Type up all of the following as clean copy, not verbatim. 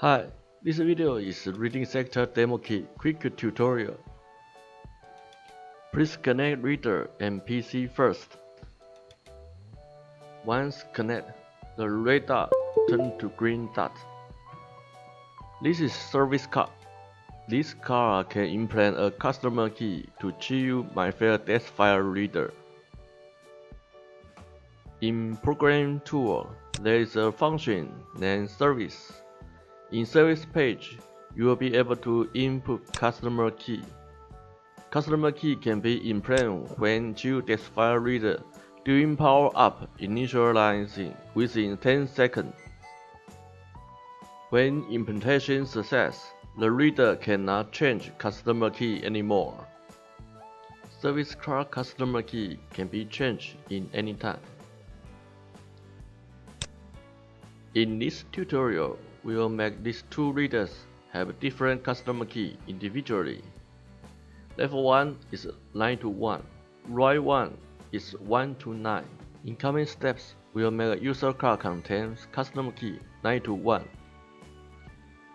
Hi, this video is reading sector demo key quick tutorial. Please connect reader and PC first. Once connect, the red dot turns to green dot. This is service card. This card can implement a customer key to Chiyu Mifare DESFire reader. In Program Tool, there is a function named Service. In Service page, you will be able to input customer key. Customer key can be implemented when Chiyu DESFire reader during power up initializing within 10 seconds. When implementation success, the reader cannot change customer key anymore. Service card customer key can be changed in any time. In this tutorial, we will make these two readers have different customer key individually. Left one is 9 to 1, right one is 1 to 9. In coming steps, we will make a user card contains customer key 9 to 1.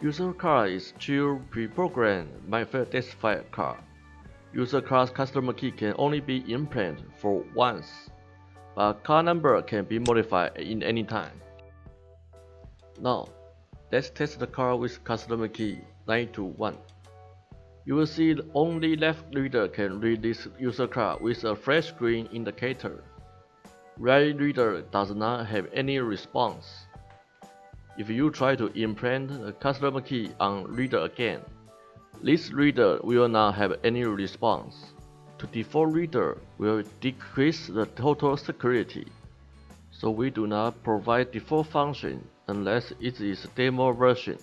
User card is Chiyu pre-programmed Mifare DESFire card. User card's customer key can only be implemented for once, but card number can be modified in any time. Now, let's test the card with customer key 9 to 1. You will see only left reader can read this user card with a flash screen indicator. Right reader does not have any response. If you try to implant a customer key on reader again, this reader will not have any response. The default reader will decrease the total security, so we do not provide default function unless it is a demo version.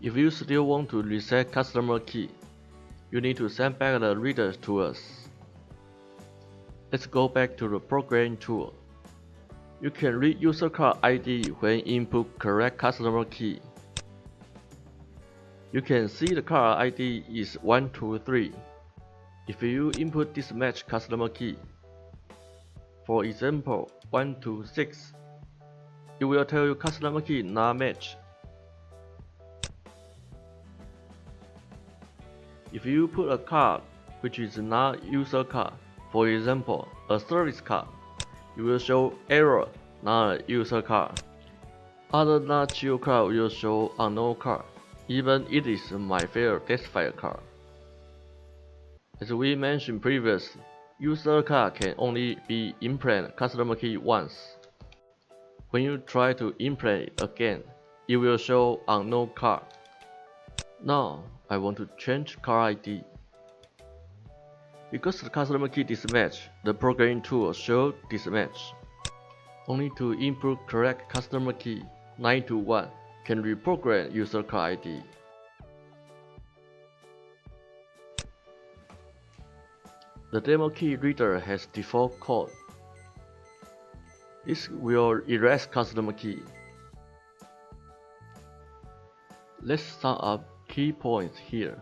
If you still want to reset customer key, you need to send back the reader to us. Let's go back to the program tool. You can read user card ID when input correct customer key. You can see the card ID is 123. If you input this match customer key, for example 126, it will tell you customer key not match. If you put a card which is not user card, for example a service card, it will show error, not a user card. Other not Chiyu card will show unknown card, even it is a Mifare DESFire card. As we mentioned previously, user card can only be implemented customer key once. When you try to implement it again, it will show unknown card. Now, I want to change card ID. Because the customer key mismatch, the programming tool shows mismatch. Only to input correct customer key 9 to 1 can reprogram user card ID. The demo key reader has default code. This will erase customer key. Let's sum up key points here.